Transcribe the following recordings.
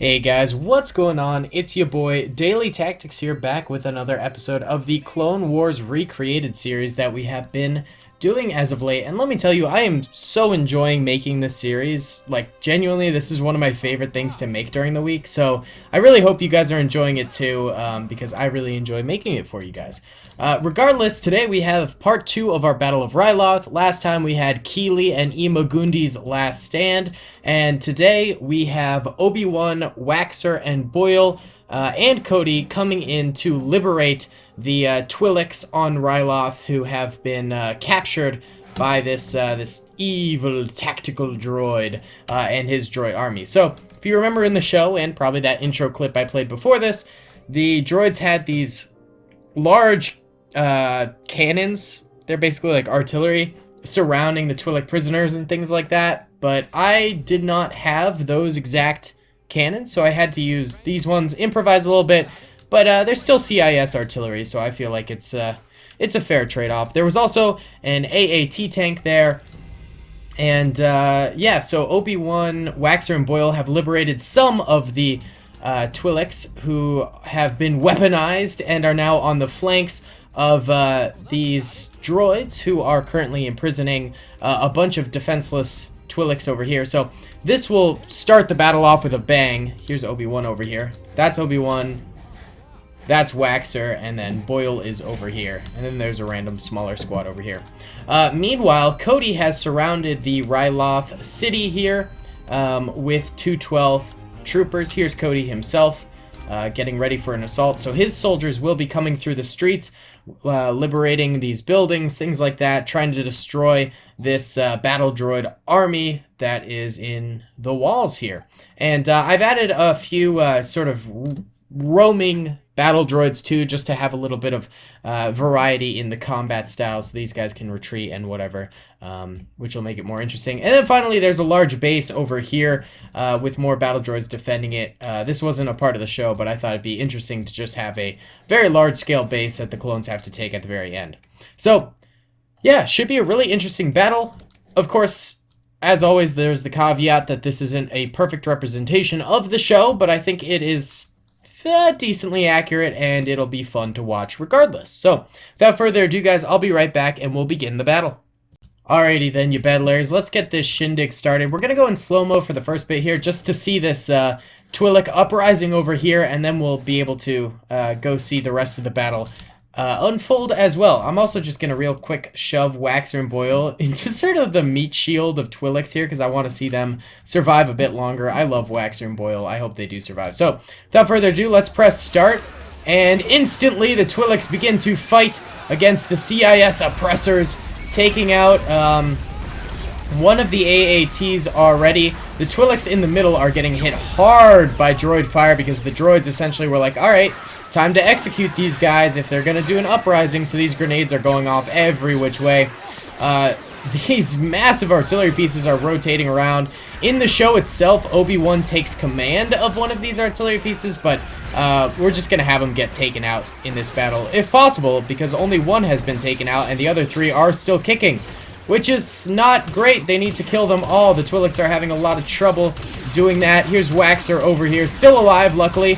Hey guys, what's going on? It's your boy Daily Tactics here, back with another episode of the Clone Wars Recreated series that we have been doing as of late. And let me tell you, I am so enjoying making this series. Like, genuinely, this is one of my favorite things to make during the week. So I really hope you guys are enjoying it too, because I really enjoy making it for you guys. Regardless, today we have part 2 of our Battle of Ryloth. Last time we had Keeley and Imagundi's last stand, and today we have Obi Wan, Waxer, and Boyle, and Cody coming in to liberate the Twi'leks on Ryloth, who have been captured by this evil tactical droid and his droid army. So, if you remember in the show, and probably that intro clip I played before this, the droids had these large cannons. They're basically like artillery surrounding the Twi'lek prisoners and things like that, but I did not have those exact cannons, so I had to use these ones, improvise a little bit, but they're still CIS artillery, so I feel like it's a fair trade-off. There was also an AAT tank there, and yeah, so Obi-Wan, Waxer, and Boyle have liberated some of the Twi'leks who have been weaponized and are now on the flanks of these droids who are currently imprisoning a bunch of defenseless Twi'leks over here. So this will start the battle off with a bang. Here's Obi-Wan over here. That's Obi-Wan. That's Waxer, and then Boyle is over here. And then there's a random smaller squad over here. Meanwhile, Cody has surrounded the Ryloth city here with 212 troopers. Here's Cody himself getting ready for an assault. So his soldiers will be coming through the streets, liberating these buildings, things like that, trying to destroy this battle droid army that is in the walls here. And I've added a few sort of roaming battle droids too, just to have a little bit of variety in the combat styles, so these guys can retreat and whatever, which will make it more interesting. And then finally, there's a large base over here with more battle droids defending it. This wasn't a part of the show, but I thought it'd be interesting to just have a very large-scale base that the clones have to take at the very end. So, yeah, should be a really interesting battle. Of course, as always, there's the caveat that this isn't a perfect representation of the show, but I think it is decently accurate, and it'll be fun to watch regardless. So, without further ado, guys, I'll be right back, and we'll begin the battle. Alrighty then, you battlers, let's get this shindig started. We're gonna go in slow-mo for the first bit here, just to see this Twi'lek uprising over here, and then we'll be able to go see the rest of the battle unfold as well. I'm also just gonna real quick shove Waxer and Boyle into sort of the meat shield of Twi'leks here, because I want to see them survive a bit longer. I love Waxer and Boyle. I hope they do survive. So, without further ado, let's press start, and instantly the Twi'leks begin to fight against the CIS oppressors, taking out one of the AATs already. The Twi'leks in the middle are getting hit hard by droid fire, because the droids essentially were like, alright, time to execute these guys if they're going to do an uprising, so these grenades are going off every which way. These massive artillery pieces are rotating around. In the show itself, Obi-Wan takes command of one of these artillery pieces, but we're just going to have him get taken out in this battle, if possible, because only one has been taken out, and the other 3 are still kicking, which is not great. They need to kill them all. The Twi'leks are having a lot of trouble doing that. Here's Waxer over here, still alive, luckily.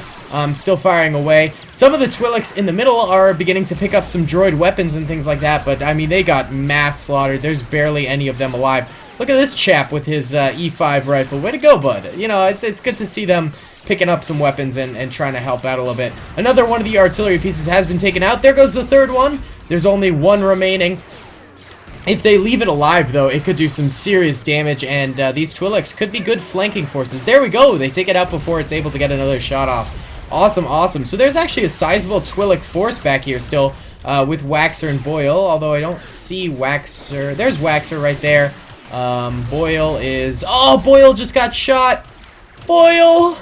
Still firing away. Some of the Twi'leks in the middle are beginning to pick up some droid weapons and things like that, but I mean, they got mass slaughtered. There's barely any of them alive. Look at this chap with his E5 rifle. Way to go, bud. You know, it's good to see them picking up some weapons and trying to help out a little bit. Another one of the artillery pieces has been taken out. There goes the third one. There's only one remaining. If they leave it alive, though, it could do some serious damage, and these Twi'leks could be good flanking forces. There we go. They take it out before it's able to get another shot off. Awesome, awesome. So there's actually a sizable Twi'lek force back here still with Waxer and Boyle, although I don't see Waxer. There's Waxer right there. Boyle is... Oh, Boyle just got shot! Boyle!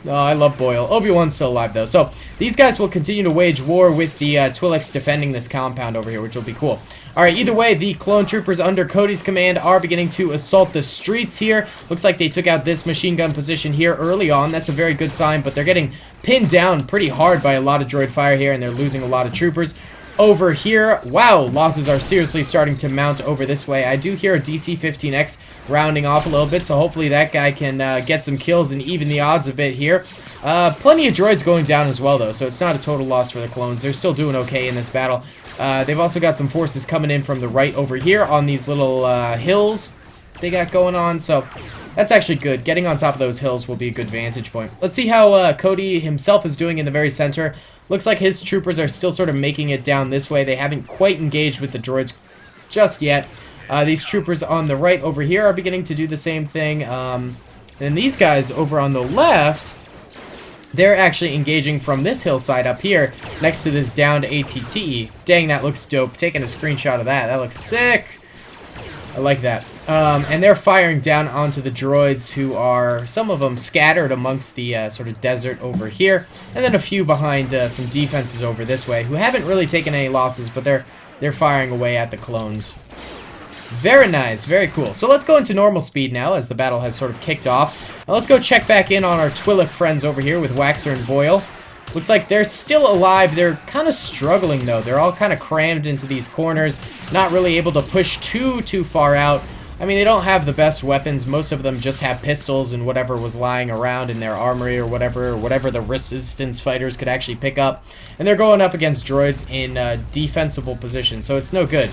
Oh, I love Boyle. Obi-Wan's still alive, though. So, these guys will continue to wage war with the Twi'leks defending this compound over here, which will be cool. Alright, either way, the clone troopers under Cody's command are beginning to assault the streets here. Looks like they took out this machine gun position here early on. That's a very good sign, but they're getting pinned down pretty hard by a lot of droid fire here, and they're losing a lot of troopers. over here. Wow, losses are seriously starting to mount over this way. I do hear a DC-15X rounding off a little bit, so hopefully that guy can get some kills and even the odds a bit here. Plenty of droids going down as well, though, so it's not a total loss for the clones. They're still doing okay in this battle. They've also got some forces coming in from the right over here on these little hills they got going on, so that's actually good. Getting on top of those hills will be a good vantage point. Let's see how Cody himself is doing in the very center. Looks like his troopers are still sort of making it down this way. They haven't quite engaged with the droids just yet. These troopers on the right over here are beginning to do the same thing. And these guys over on the left, they're actually engaging from this hillside up here next to this downed ATTE. Dang, that looks dope. Taking a screenshot of that. That looks sick. I like that. And they're firing down onto the droids who are, some of them scattered amongst the sort of desert over here, and then a few behind some defenses over this way who haven't really taken any losses, but they're firing away at the clones. Very nice, very cool. So let's go into normal speed now as the battle has sort of kicked off. Now let's go check back in on our Twi'lek friends over here with Waxer and Boyle. Looks like they're still alive. They're kind of struggling, though. They're all kind of crammed into these corners, not really able to push too far out. I mean, they don't have the best weapons. Most of them just have pistols and whatever was lying around in their armory or whatever the resistance fighters could actually pick up. And they're going up against droids in defensible positions, so it's no good.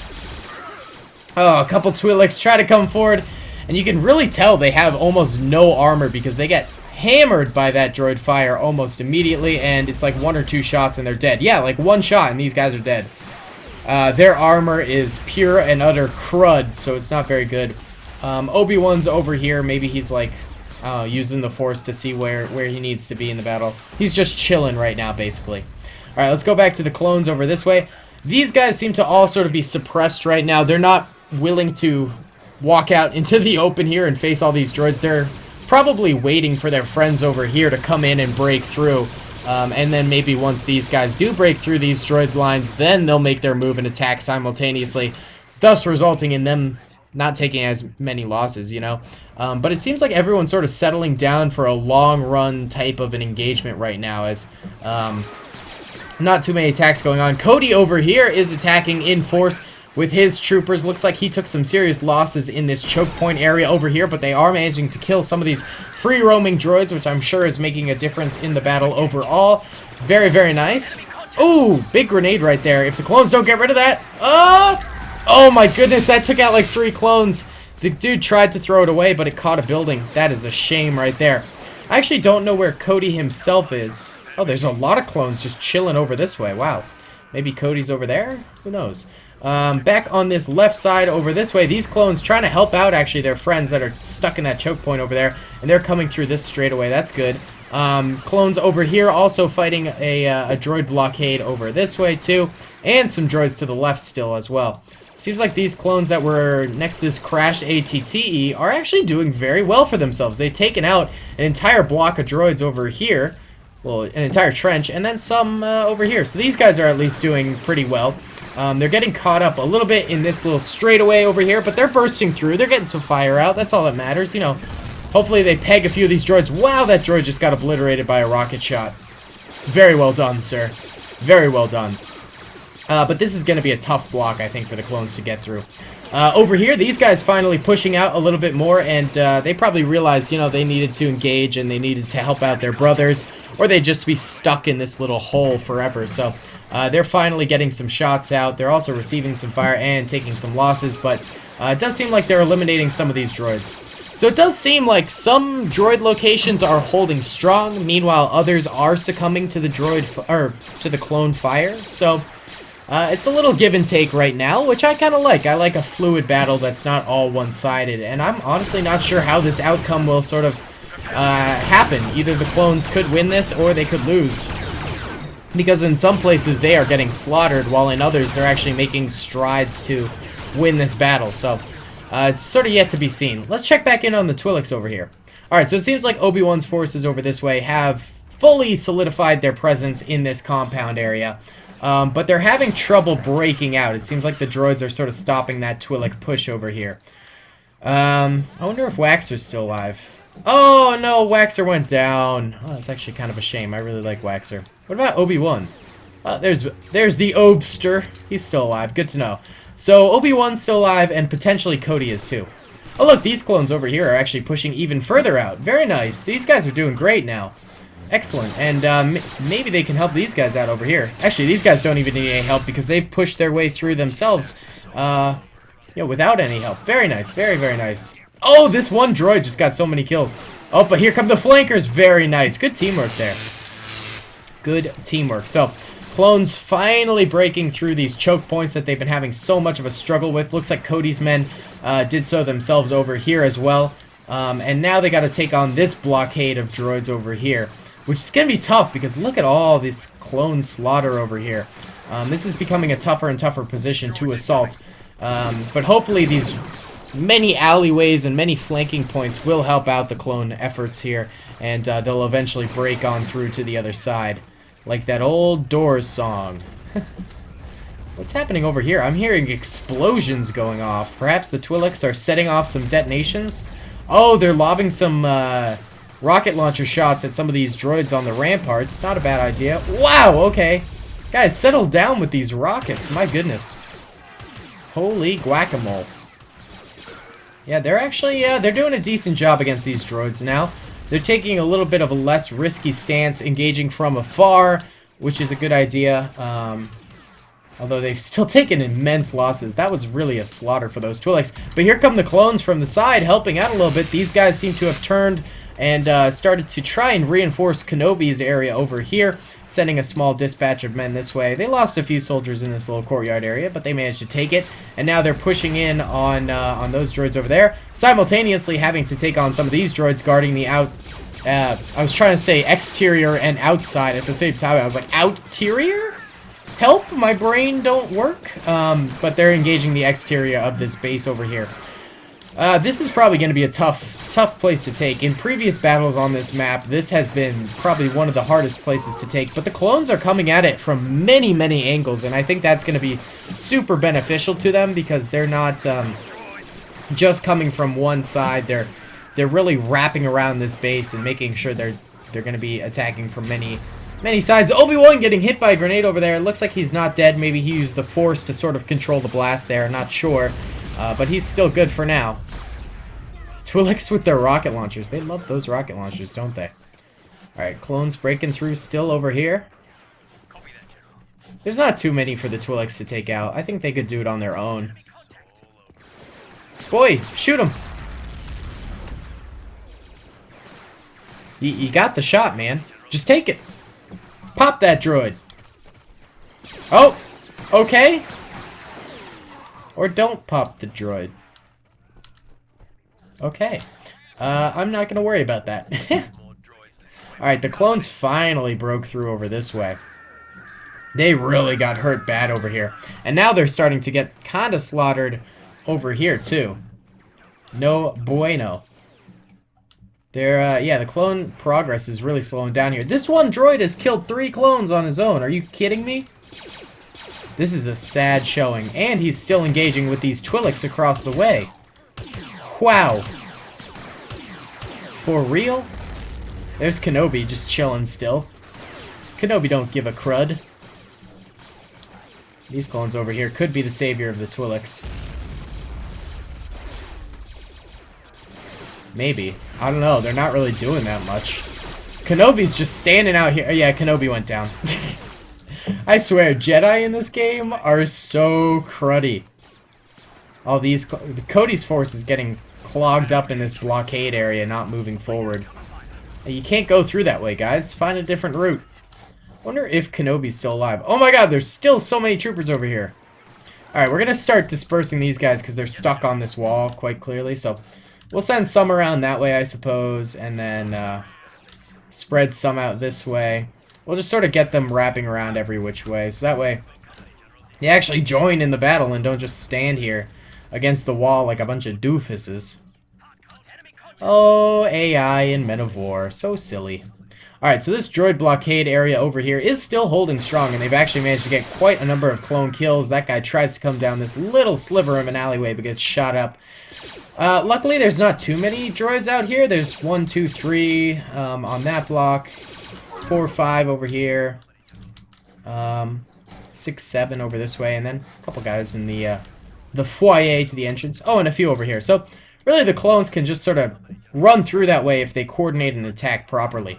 Oh, a couple Twi'leks try to come forward, and you can really tell they have almost no armor because they get hammered by that droid fire almost immediately, and it's like 1 or 2 shots and they're dead. Yeah, like 1 shot and these guys are dead. Their armor is pure and utter crud, so it's not very good. Obi-Wan's over here. Maybe he's like using the Force to see where he needs to be in the battle. He's just chilling right now, basically. Alright, let's go back to the clones over this way. These guys seem to all sort of be suppressed right now. They're not willing to walk out into the open here and face all these droids. They're probably waiting for their friends over here to come in and break through. And then maybe once these guys do break through these droids' lines, then they'll make their move and attack simultaneously, thus resulting in them not taking as many losses, you know. But it seems like everyone's sort of settling down for a long-run type of an engagement right now, as not too many attacks going on. Cody over here is attacking in force with his troopers. Looks like he took some serious losses in this choke point area over here, but they are managing to kill some of these free-roaming droids, which I'm sure is making a difference in the battle overall. Very, very nice. Ooh, big grenade right there. If the clones don't get rid of that... Oh my goodness, that took out like 3 clones. The dude tried to throw it away, but it caught a building. That is a shame right there. I actually don't know where Cody himself is. Oh, there's a lot of clones just chilling over this way. Wow. Maybe Cody's over there? Who knows? Back on this left side over this way, these clones trying to help out actually their friends that are stuck in that choke point over there, and they're coming through this straightaway. That's good. Clones over here also fighting a droid blockade over this way too, and some droids to the left still as well. Seems like these clones that were next to this crashed ATTE are actually doing very well for themselves. They've taken out an entire block of droids over here, well, an entire trench, and then some over here. So these guys are at least doing pretty well. They're getting caught up a little bit in this little straightaway over here, but they're bursting through. They're getting some fire out. That's all that matters, you know. Hopefully they peg a few of these droids. Wow, that droid just got obliterated by a rocket shot. Very well done, sir. Very well done. But this is going to be a tough block, I think, for the clones to get through. Over here, these guys finally pushing out a little bit more, and they probably realized, you know, they needed to engage and they needed to help out their brothers, or they'd just be stuck in this little hole forever. So they're finally getting some shots out. They're also receiving some fire and taking some losses, but it does seem like they're eliminating some of these droids. So it does seem like some droid locations are holding strong, meanwhile others are succumbing to the to the clone fire. So it's a little give and take right now, which I kind of like. I like a fluid battle that's not all one-sided, and I'm honestly not sure how this outcome will sort of happen. Either the clones could win this or they could lose, because in some places they are getting slaughtered, while in others they're actually making strides to win this battle. So it's sort of yet to be seen. Let's check back in on the Twi'leks over here. Alright, so it seems like Obi-Wan's forces over this way have fully solidified their presence in this compound area. But they're having trouble breaking out. It seems like the droids are sort of stopping that Twi'lek push over here. I wonder if Waxer's still alive. Oh no, Waxer went down. Oh, that's actually kind of a shame. I really like Waxer. What about Obi-Wan? There's the Obster. He's still alive. Good to know. So Obi-Wan's still alive, and potentially Cody is too. Oh look, these clones over here are actually pushing even further out. Very nice. These guys are doing great now. Excellent. And maybe they can help these guys out over here. Actually, these guys don't even need any help because they pushed their way through themselves. Without any help. Very nice. Very, very nice. Oh, this one droid just got so many kills. Oh, but here come the flankers. Very nice. Good teamwork there. Good teamwork. So, clones finally breaking through these choke points that they've been having so much of a struggle with. Looks like Cody's men did so themselves over here as well. And now they got to take on this blockade of droids over here, which is going to be tough because look at all this clone slaughter over here. This is becoming a tougher and tougher position to assault. But hopefully these many alleyways and many flanking points will help out the clone efforts here, and they'll eventually break on through to the other side. Like that old Doors song. What's happening over here? I'm hearing explosions going off. Perhaps the Twi'leks are setting off some detonations? Oh, they're lobbing some rocket launcher shots at some of these droids on the ramparts. Not a bad idea. Wow, okay. Guys, settle down with these rockets. My goodness. Holy guacamole. Yeah, they're actually, they're doing a decent job against these droids now. They're taking a little bit of a less risky stance, engaging from afar, which is a good idea. Although they've still taken immense losses. That was really a slaughter for those Twi'leks. But here come the clones from the side, helping out a little bit. These guys seem to have turned and started to try and reinforce Kenobi's area over here, sending a small dispatch of men this way. They lost a few soldiers in this little courtyard area, but they managed to take it. And now they're pushing in on those droids over there, simultaneously having to take on some of these droids guarding the out... I was trying to say exterior and outside at the same time. I was like, outerior? Help, my brain don't work. But they're engaging the exterior of this base over here. This is probably going to be a tough place to take. In previous battles on this map, this has been probably one of the hardest places to take. But the clones are coming at it from many, many angles, and I think that's going to be super beneficial to them because they're not just coming from one side. They're really wrapping around this base and making sure they're going to be attacking from many sides. Obi-Wan getting hit by a grenade over there. It looks like he's not dead. Maybe he used the Force to sort of control the blast there. Not sure. But he's still good for now. Twi'leks with their rocket launchers. They love those rocket launchers, don't they? Alright, clones breaking through still over here. There's not too many for the Twi'leks to take out. I think they could do it on their own. Boy, shoot him! You got the shot, man. Just take it. Pop that droid. Oh, okay. Or don't pop the droid. Okay. I'm not going to worry about that. Alright, the clones finally broke through over this way. They really got hurt bad over here. And now they're starting to get kind of slaughtered over here, too. No bueno. Yeah, the clone progress is really slowing down here. This one droid has killed 3 clones on his own. Are you kidding me? This is a sad showing. And he's still engaging with these Twi'leks across the way. Wow. For real? There's Kenobi just chilling still. Kenobi don't give a crud. These clones over here could be the savior of the Twi'leks. Maybe. I don't know. They're not really doing that much. Kenobi's just standing out here. Yeah, Kenobi went down. I swear, Jedi in this game are so cruddy. All these... Cody's force is getting clogged up in this blockade area, not moving forward. You can't go through that way, guys. Find a different route. Wonder if Kenobi's still alive. Oh my god, there's still so many troopers over here. Alright, we're going to start dispersing these guys because they're stuck on this wall quite clearly, so... We'll send some around that way, I suppose, and then spread some out this way. We'll just sort of get them wrapping around every which way, so that way they actually join in the battle and don't just stand here against the wall like a bunch of doofuses. Oh, AI and Men of War. So silly. Alright, so this droid blockade area over here is still holding strong, and they've actually managed to get quite a number of clone kills. That guy tries to come down this little sliver of an alleyway but gets shot up. Luckily, there's not too many droids out here. There's 1, 2, 3 on that block. 4, 5 over here. 6, 7 over this way, and then a couple guys in the foyer to the entrance. Oh, and a few over here. So really the clones can just sort of run through that way if they coordinate an attack properly.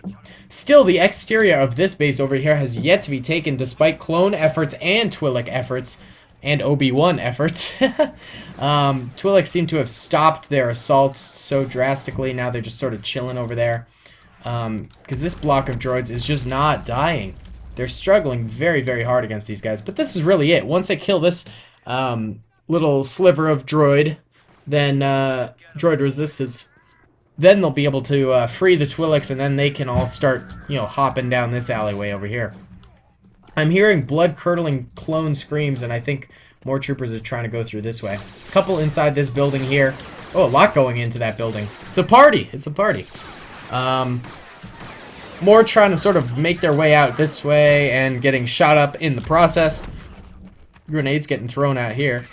Still, the exterior of this base over here has yet to be taken despite clone efforts and Twi'lek efforts and Obi Wan efforts. Twi'lek seem to have stopped their assault so drastically. Now they're just sort of chilling over there. Because this block of droids is just not dying. They're struggling very, very hard against these guys. But this is really it. Once they kill this little sliver of droid, then droid resistance, then they'll be able to free the Twi'leks, and then they can all start, you know, hopping down this alleyway over here. I'm hearing blood-curdling clone screams, and I think more troopers are trying to go through this way. A couple inside this building here. Oh, a lot going into that building. It's a party. It's a party. More trying to sort of make their way out this way and getting shot up in the process. Grenades getting thrown out here.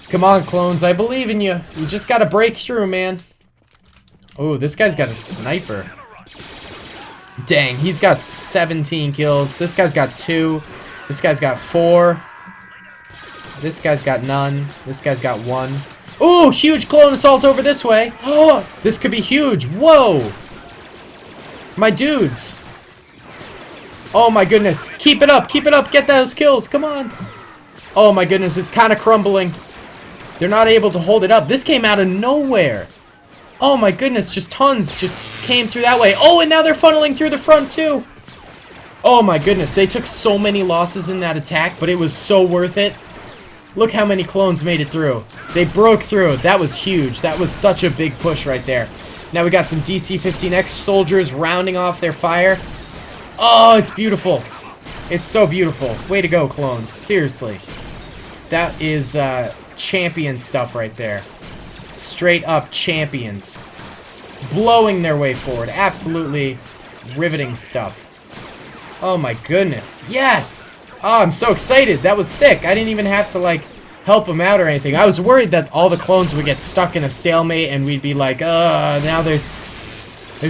Come on, clones. I believe in you. You just gotta break through, man. Oh, this guy's got a sniper. Dang, he's got 17 kills. This guy's got 2. This guy's got 4. This guy's got none. This guy's got 1. Ooh, huge clone assault over this way. Oh, this could be huge. Whoa. My dudes. Oh my goodness. Keep it up. Keep it up. Get those kills. Come on. Oh my goodness. It's kind of crumbling. They're not able to hold it up. This came out of nowhere. Oh my goodness. Just tons just came through that way. Oh, and now they're funneling through the front too. Oh my goodness. They took so many losses in that attack, but it was so worth it. Look how many clones made it through. They broke through. That was huge. That was such a big push right there. Now we got some DC-15X soldiers rounding off their fire. Oh, it's beautiful. It's so beautiful. Way to go, clones. Seriously. That is champion stuff right there. Straight up champions. Blowing their way forward. Absolutely riveting stuff. Oh my goodness. Yes! Oh, I'm so excited. That was sick. I didn't even have to, like, help them out or anything. I was worried that all the clones would get stuck in a stalemate and we'd be like, now there's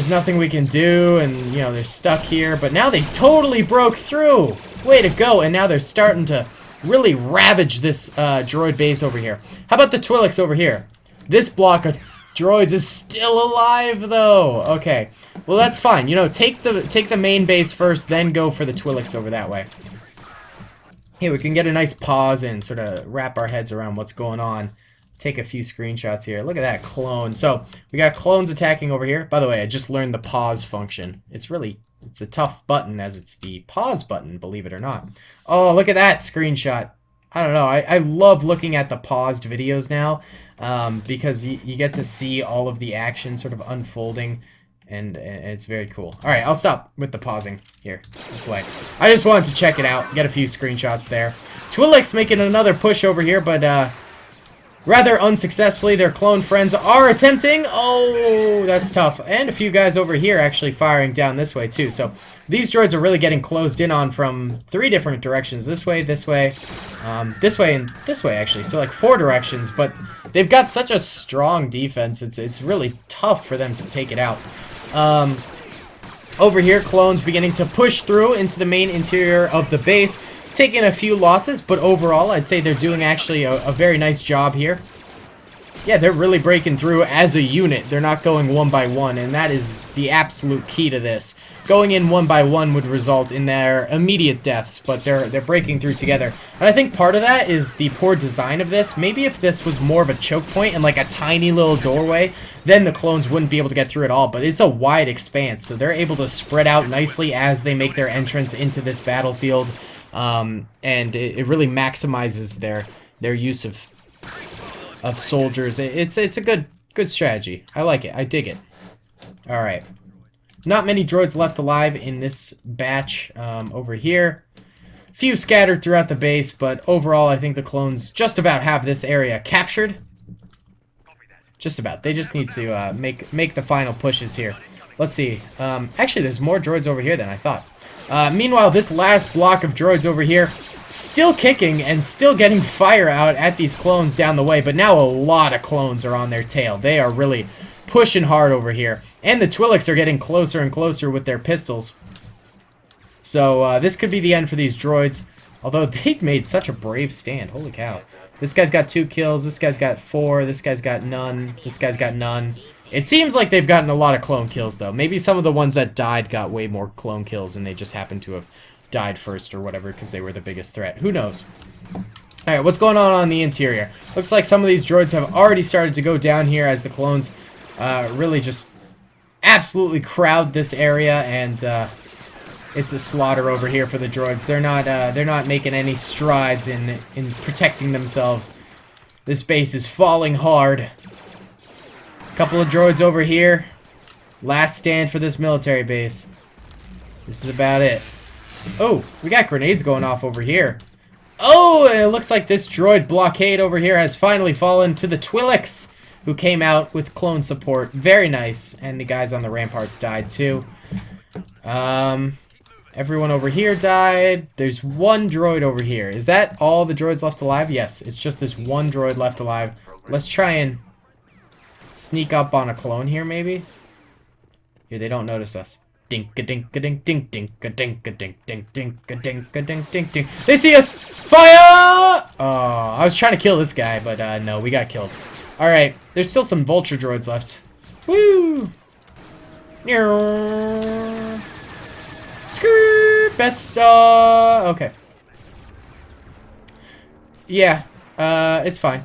nothing we can do, and, you know, they're stuck here. But now they totally broke through. Way to go. And now they're starting to really ravage this droid base over here. How about the Twi'leks over here? This block of droids is still alive, though. Okay. Well, that's fine. You know, take the main base first, then go for the Twi'leks over that way. Here, we can get a nice pause and sort of wrap our heads around what's going on. Take a few screenshots here. Look at that clone. So, we got clones attacking over here. By the way, I just learned the pause function. It's a tough button, as it's the pause button, believe it or not. Oh, look at that screenshot. I don't know. I love looking at the paused videos now, because you get to see all of the action sort of unfolding. And it's very cool. Alright, I'll stop with the pausing here. Play. I just wanted to check it out, get a few screenshots there. Twi'leks making another push over here, but rather unsuccessfully. Their clone friends are attempting. Oh, that's tough. And a few guys over here actually firing down this way too. So these droids are really getting closed in on from 3 different directions. This way, and this way, actually. So like 4 directions, but they've got such a strong defense. It's really tough for them to take it out. Over here, clones beginning to push through into the main interior of the base, taking a few losses, but overall, I'd say they're doing actually a very nice job here. Yeah, they're really breaking through as a unit. They're not going one by one, and that is the absolute key to this. Going in one by one would result in their immediate deaths, but they're breaking through together. And I think part of that is the poor design of this. Maybe if this was more of a choke point and like a tiny little doorway, then the clones wouldn't be able to get through at all. But it's a wide expanse, so they're able to spread out nicely as they make their entrance into this battlefield. And it really maximizes their use of soldiers. It's a good strategy. I like it. I dig it. All right. Not many droids left alive in this batch over here. Few scattered throughout the base, but overall I think the clones just about have this area captured. Just about. They just need to make the final pushes here. Let's see. Actually, there's more droids over here than I thought. Meanwhile, this last block of droids over here, still kicking and still getting fire out at these clones down the way, but now a lot of clones are on their tail. They are really pushing hard over here. And the Twi'leks are getting closer and closer with their pistols. So this could be the end for these droids. Although they made such a brave stand. Holy cow. This guy's got 2 kills. This guy's got 4. This guy's got none. This guy's got none. It seems like they've gotten a lot of clone kills, though. Maybe some of the ones that died got way more clone kills, and they just happened to have died first or whatever because they were the biggest threat. Who knows? Alright, what's going on the interior? Looks like some of these droids have already started to go down here as the clones really just absolutely crowd this area, and it's a slaughter over here for the droids. They're not making any strides in protecting themselves. This base is falling hard. Couple of droids over here. Last stand for this military base. This is about it. Oh, we got grenades going off over here. Oh, and it looks like this droid blockade over here has finally fallen to the Twi'leks, who came out with clone support. Very nice. And the guys on the ramparts died too. Everyone over here died. There's one droid over here. Is that all the droids left alive? Yes, it's just this one droid left alive. Let's try and sneak up on a clone here, maybe? Here, they don't notice us. Dink-a-dink-a-dink-dink-a-dink-dink-a-dink-a-dink-a-dink-dink-dink. They see us! Fire! Oh, I was trying to kill this guy, but no, we got killed. Alright, there's still some vulture droids left. Woo! Skirt! Best, okay. Yeah, it's fine.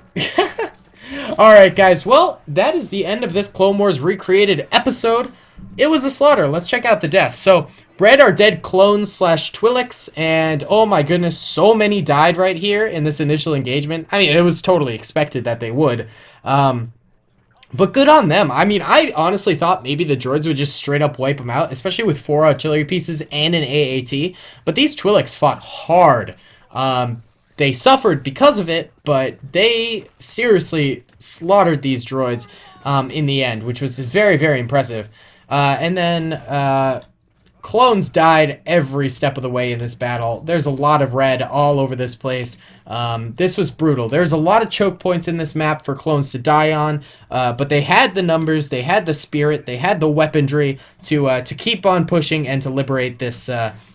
Alright, guys, well, that is the end of this Clone Wars Recreated episode. It was a slaughter. Let's check out the deaths. So, bred are dead clones / Twi'leks, and oh my goodness, so many died right here in this initial engagement. I mean, it was totally expected that they would. But good on them. I mean, I honestly thought maybe the droids would just straight up wipe them out, especially with 4 artillery pieces and an AAT. But these Twi'leks fought hard. They suffered because of it, but they seriously slaughtered these droids in the end, which was very, very impressive. And then clones died every step of the way in this battle. There's a lot of red all over this place. This was brutal. There's a lot of choke points in this map for clones to die on, but they had the numbers, they had the spirit, they had the weaponry to keep on pushing and to liberate this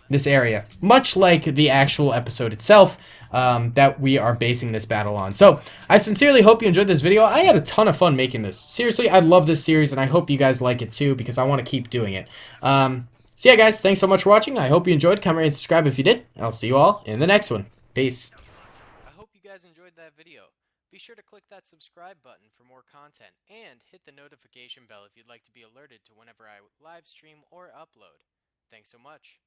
this area, much like the actual episode itself. That we are basing this battle on. So, I sincerely hope you enjoyed this video. I had a ton of fun making this. Seriously, I love this series, and I hope you guys like it too, because I want to keep doing it. So yeah, guys, thanks so much for watching. I hope you enjoyed. Comment, rate, and subscribe if you did. I'll see you all in the next one. Peace. I hope you guys enjoyed that video. Be sure to click that subscribe button for more content, and hit the notification bell if you'd like to be alerted to whenever I live stream or upload. Thanks so much.